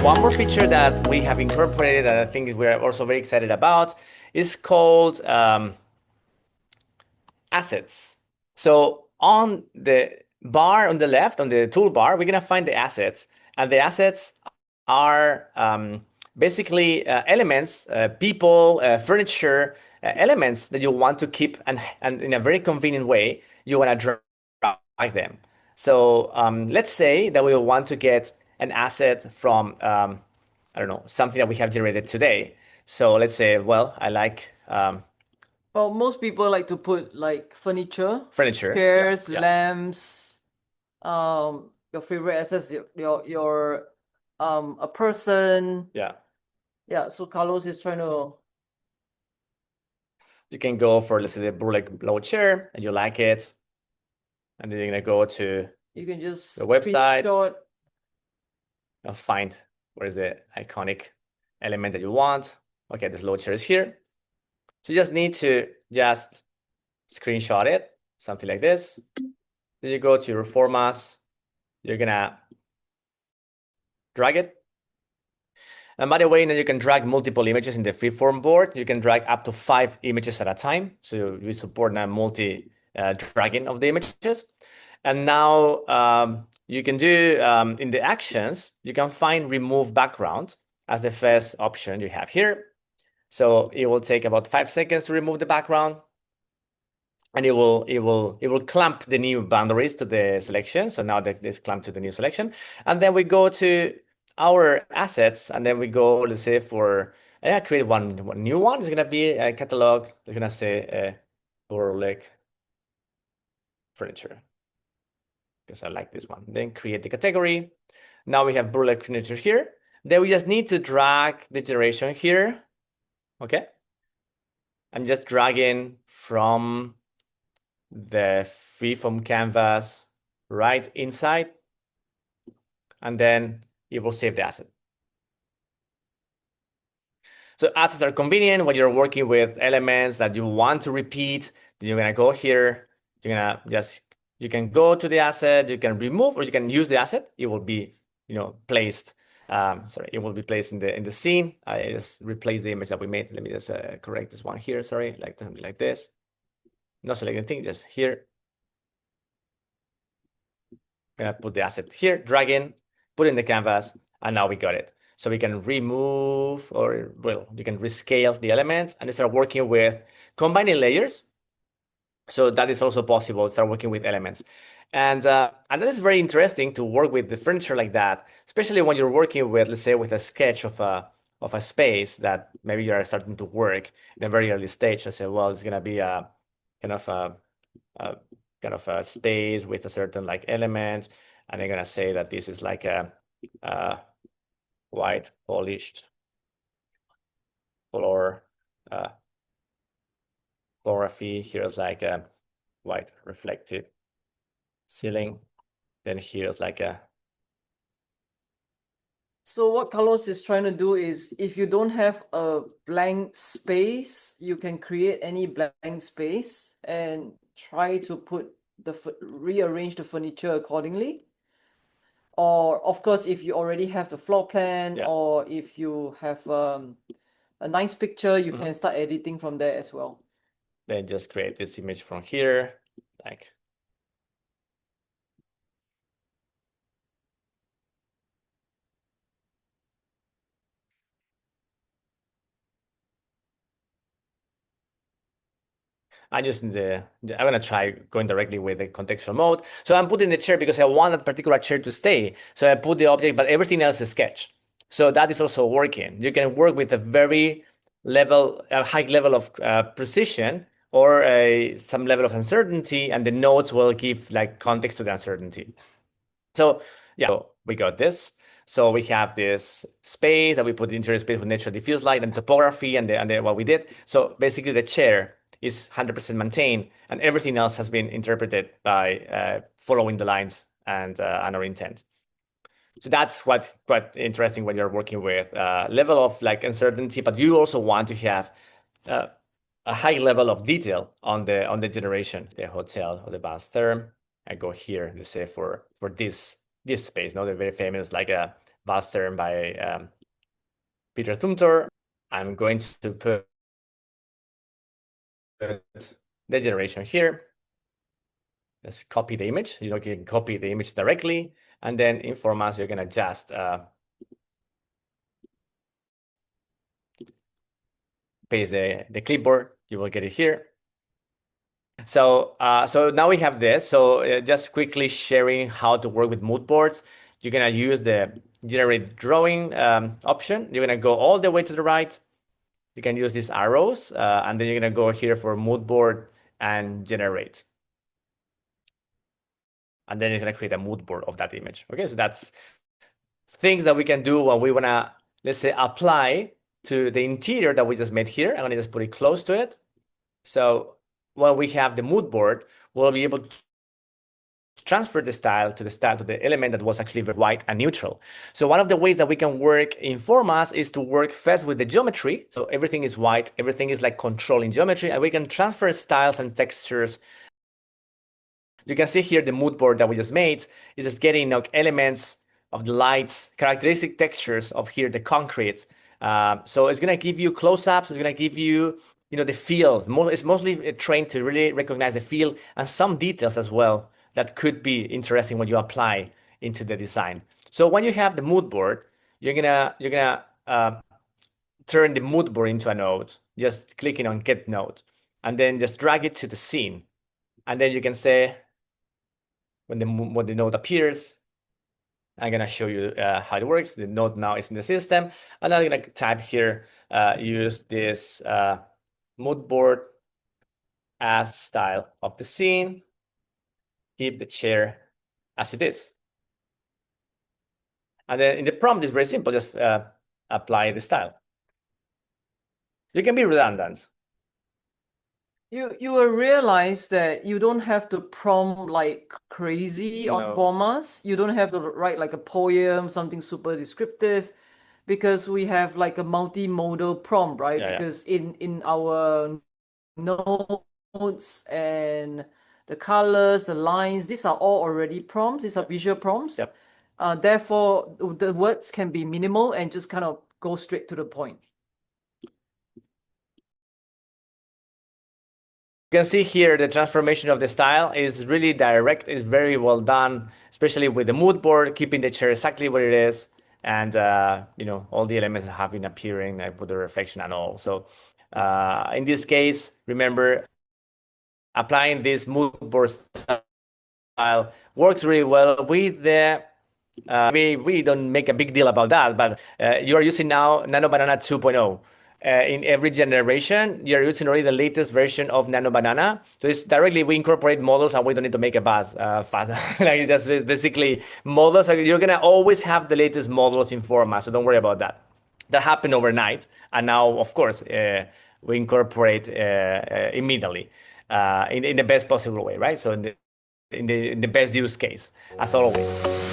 One more feature that we have incorporated that I think we're also very excited about is called assets. So on the bar on the left, on the toolbar, we're gonna find the assets, and the assets are basically elements, people, furniture, elements that you want to keep, and in a very convenient way, you want to drag them. So let's say that we want to get an asset from, I don't know, something that we have generated today. So let's say, well, I like Well, most people like to put like furniture, furniture. chairs, Yeah. lamps, your favorite assets, your a person. Yeah. Yeah, so Carlos is trying to. You can go for, let's say, the Burlek low chair and you like it. And then you're going to go to You can the just website screenshot. and find where is the iconic element that you want. Okay, this low chair is here. So you just need to just screenshot it, something like this. Then you go to your formats. You're going to drag it. And by the way, now you can drag multiple images in the freeform board. You can drag up to 5 images at a time. So we support now multi dragging of the images. And now you can do in the actions, you can find remove background as the first option you have here. So it will take about 5 seconds to remove the background. And it will clamp the new boundaries to the selection. So now that this clamp to the new selection. And then we go to our assets, and then we go, let's say, for create one new one. It's gonna be a catalog. It's gonna say Burlek furniture, because I like this one. Then create the category. Now we have Burlek furniture here. Then we just need to drag the generation here. Okay. I'm just dragging from the freeform canvas right inside, and then it will save the asset. So assets are convenient when you're working with elements that you want to repeat. Then you're gonna go here. You're gonna you can go to the asset. You can remove, or you can use the asset. It will be placed. Sorry, it will be placed in the scene. I just replace the image that we made. Let me just correct this one here. Sorry, like something like this. Not select anything, just here. Gonna put the asset here, drag in, put in the canvas, and now we got it. So we can remove, or well, you can rescale the elements and start working with combining layers. So that is also possible, start working with elements. And that is very interesting to work with the furniture like that, especially when you're working with, let's say, with a sketch of a space that maybe you are starting to work in a very early stage. I say, well, it's gonna be a kind of a kind of a space with a certain like element, and I'm gonna say that this is like a white polished floor photography. Here's like a white reflected ceiling. Then here's like a So what Carlos is trying to do is, if you don't have a blank space, you can create any blank space and try to rearrange the furniture accordingly. Or of course, if you already have the floor plan, yeah. or if you have a nice picture, you can start editing from there as well. Then just create this image from here, like I'm using I'm gonna try going directly with the contextual mode. So I'm putting the chair because I want that particular chair to stay. So I put the object, but everything else is sketch. So that is also working. You can work with a high level of precision, or some level of uncertainty, and the nodes will give like context to the uncertainty. So yeah, so we got this. So we have this space that we put the interior space with natural diffuse light and topography and what we did. So basically the chair is 100% maintained, and everything else has been interpreted by following the lines and our intent. So that's quite interesting when you're working with level of like uncertainty, but you also want to have uh, a high level of detail on the generation, the hotel or the bath term. I go here, let's say for this space, now they're very famous, like Western by Peter Zumthor. I'm going to put the generation here. Just copy the image. You can copy the image directly, and then in Formas, you're gonna just paste the clipboard. You will get it here. So now we have this. So just quickly sharing how to work with mood boards. You're gonna use the generate drawing option. You're gonna go all the way to the right. You can use these arrows, and then you're gonna go here for mood board and generate. And then it's gonna create a mood board of that image. Okay, so that's things that we can do when we wanna, let's say, apply to the interior that we just made here. I'm gonna just put it close to it. So when we have the mood board, we'll be able to transfer the style to the element that was actually white and neutral. So one of the ways that we can work in Formas is to work first with the geometry. So everything is white, everything is like controlling geometry, and we can transfer styles and textures. You can see here the mood board that we just made is just getting elements of the lights, characteristic textures of here, the concrete. So it's gonna give you close-ups, it's gonna give you, the feel. It's mostly trained to really recognize the feel and some details as well that could be interesting when you apply into the design. So when you have the mood board, you're gonna turn the mood board into a node, just clicking on get node, and then just drag it to the scene. And then you can say, when the node appears, I'm gonna show you how it works. The node now is in the system, and I'm gonna type here, use this mood board as style of the scene. Keep the chair as it is. And then in the prompt, it's very simple. Just apply the style. You can be redundant. You will realize that you don't have to prompt like crazy on No. Formas. You don't have to write like a poem, something super descriptive, because we have like a multimodal prompt, right? Yeah, because in our notes and the colors, the lines, these are all already prompts. These are visual prompts. Yep. Therefore, the words can be minimal and just kind of go straight to the point. You can see here the transformation of the style is really direct, is very well done, especially with the mood board, keeping the chair exactly where it is, and all the elements have been appearing, I put the reflection and all. So in this case, remember, applying this mood board style works really well with the we don't make a big deal about that, but you are using now Nano Banana 2.0. In every generation, you're using already the latest version of Nano Banana. So it's directly, we incorporate models and we don't need to make a buzz fast. Like it's just basically models. You're gonna always have the latest models in Forma, so don't worry about that. That happened overnight, and now, of course, we incorporate immediately in the best possible way, right? So in the best use case, as always.